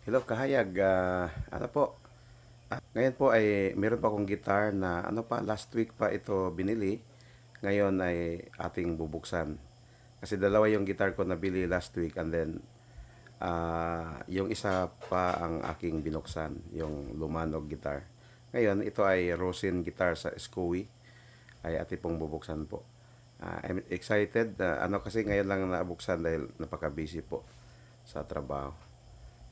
Hello kahayag, ano po, ngayon po ay meron pa akong guitar na ano pa, last week pa ito binili. Ngayon ay ating bubuksan. Kasi dalawa yung guitar ko nabili last week and then yung isa pa ang aking binuksan, yung Lumanog guitar. Ngayon, ito ay Rosin guitar sa Skowie ay ating pong bubuksan po. I'm excited, ano kasi ngayon lang nabuksan dahil napaka-busy po sa trabaho.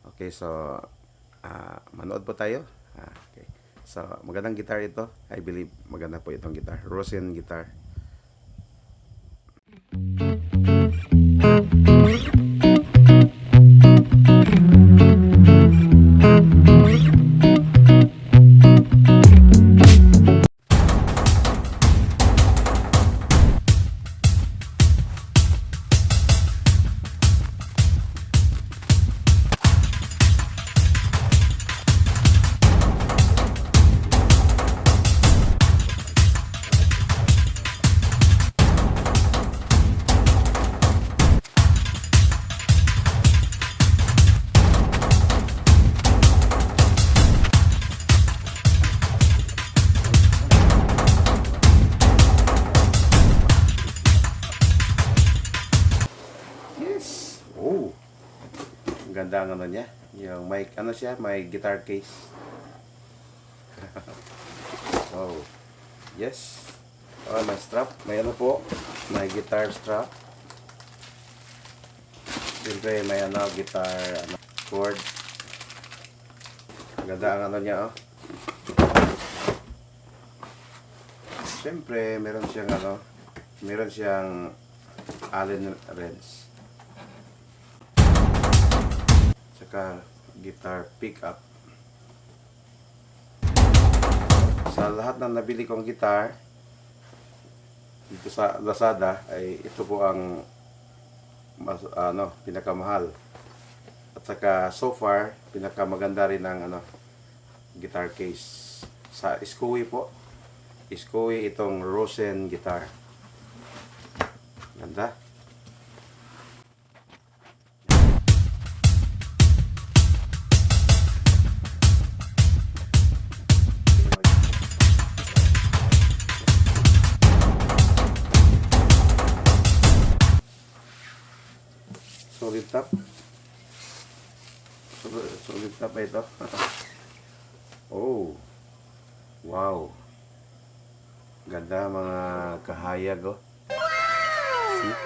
Okay, so manood po tayo. Okay. So, magandang guitar ito. I believe maganda po itong guitar. Rosin guitar. Yes! Oh! Ang ganda ang ano niya. Yung mic, ano siya? May guitar case. Oh. Yes. Oh, may strap. May ano po. May guitar strap. Siyempre may ano, guitar, ano, cord. Ang ganda ang ano niya, oh. Siyempre, meron siyang Allen wrench. Tsaka guitar pickup. Sa lahat ng nabili kong guitar dito sa Lazada ay ito po ang pinakamahal. At saka so far pinakamaganda rin ang guitar case sa Skowie po. Skowie itong Rosen guitar. Ganda. Solid top. Solid top ba ito? Oh. Wow. Ganda mga kahayag, oh. See?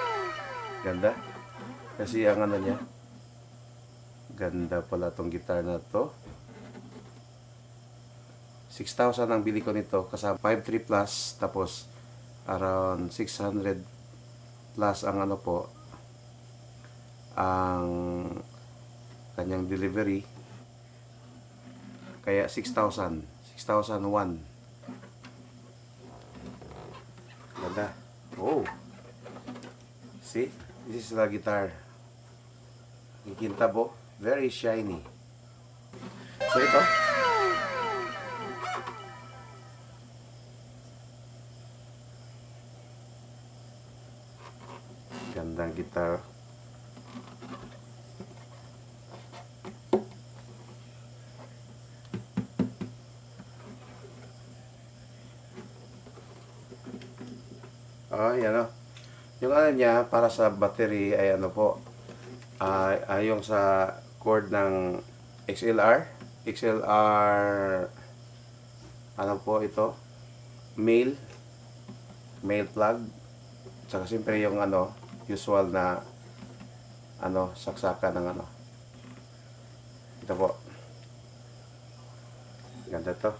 Ganda. Kasi ang ano niya, ganda pala tong gitar na to. 6,000 ang bili ko nito kasama 5.3 plus tapos around 600 plus ang ano po ang kanyang delivery, kaya 6,001. Ganda. Oh, see, this is the guitar. Kikinta po, very shiny. So ito, gandang guitar. Oh, yan o. Yung ano niya, para sa battery ay ano po, yung sa cord ng XLR. XLR, ano po ito? Male. Male plug. Tsaka siyempre yung ano, usual na ano, saksakan ng ano. Ito po. Ganda to.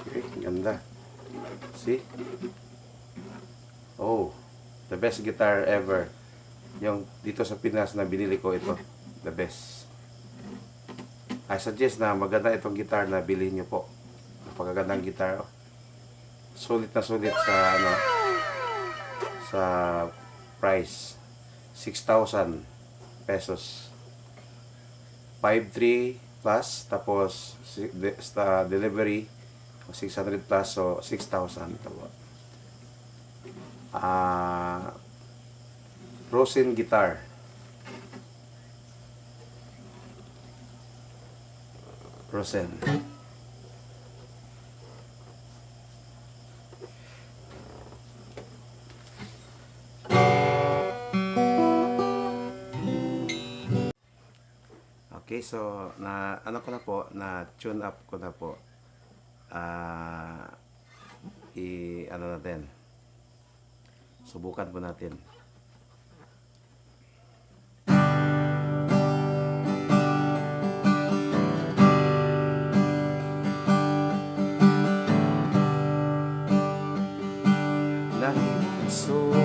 Okay, ganda. See? Oh, the best guitar ever. Yung dito sa Pinas na binili ko ito. The best. I suggest na maganda itong guitar na bilhin nyo po. Napakagandang guitar. Oh. Sulit na sulit sa ano, sa price. 6,000 pesos. 5,300 plus, tapos delivery 600 plus, so 6,000 ito po. Rosin guitar. Rosin. Okay, so na ano ko na po, na tune up ko na po. Ano natin. Subukan po natin. Nahimutso ko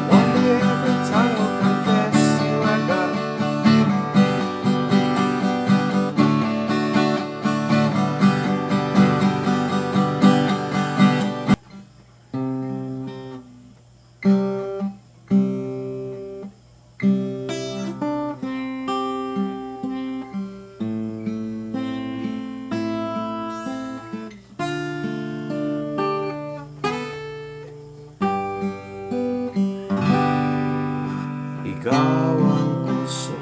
one day every tongue will confess you are God. Ikaw ang puso.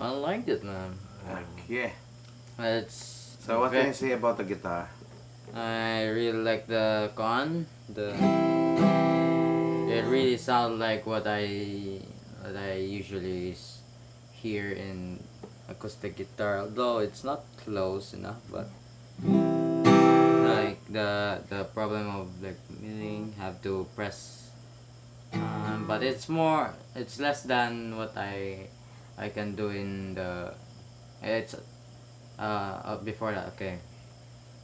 I like it, man. Okay. It's So what can you say about the guitar? I really like the con. It really sounds like what I usually hear in acoustic guitar. Although it's not close enough, but like the problem of like meaning have to press. But it's less than what I can do in the it's before that. Okay,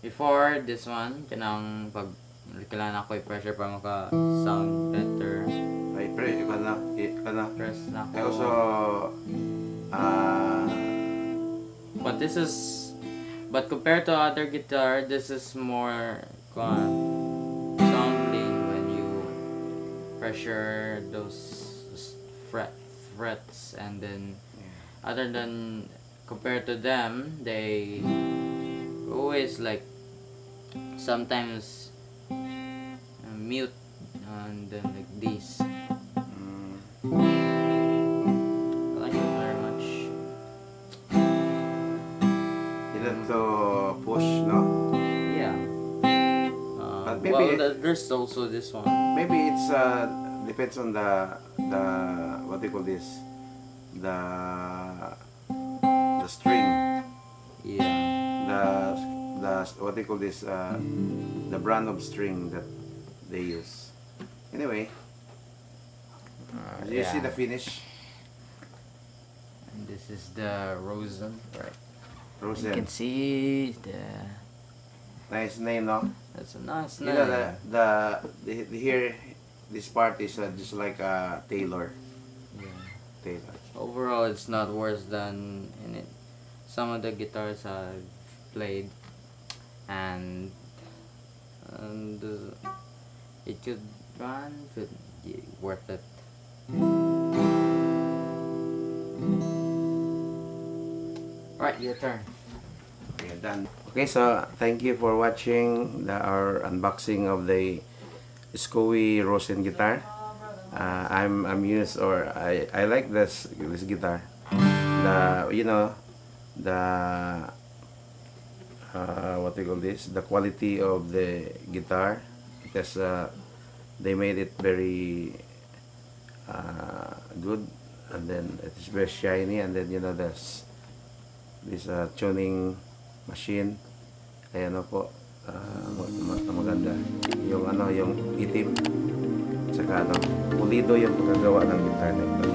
before this one kailangan ako i-pressure para maka sound better. Ay, pre, kana. Press na I also, ako. uh, But this is but compared to other guitar, this is more soundly when you pressure those frets, and then other than compared to them, they always like sometimes mute, and then like this. I like it very much. you have to push, no? Yeah. But maybe- There's also this one. Maybe it's depends on the what do you call this? The string. Yeah. The what do you call this? The brand of string that they use. Anyway, do you see the finish? And this is the Rosen, right? You Rosen. can see Nice name, no? that's a nice You name. know the here this part is just like a Taylor. Yeah. Taylor. Overall, it's not worse than in it. Some of the guitars I've played, and it could be worth it. Right, your turn. Okay, done. Okay, so thank you for watching our unboxing of the Scoey Rosen guitar. I'm amused, or I like this guitar. The the what do you call this? The quality of the guitar, because they made it very good, and then it's very shiny, and then this tuning machine. Ayan po, maganda. Yung itim, saka pulido yung pagkagawa ng guitar nito.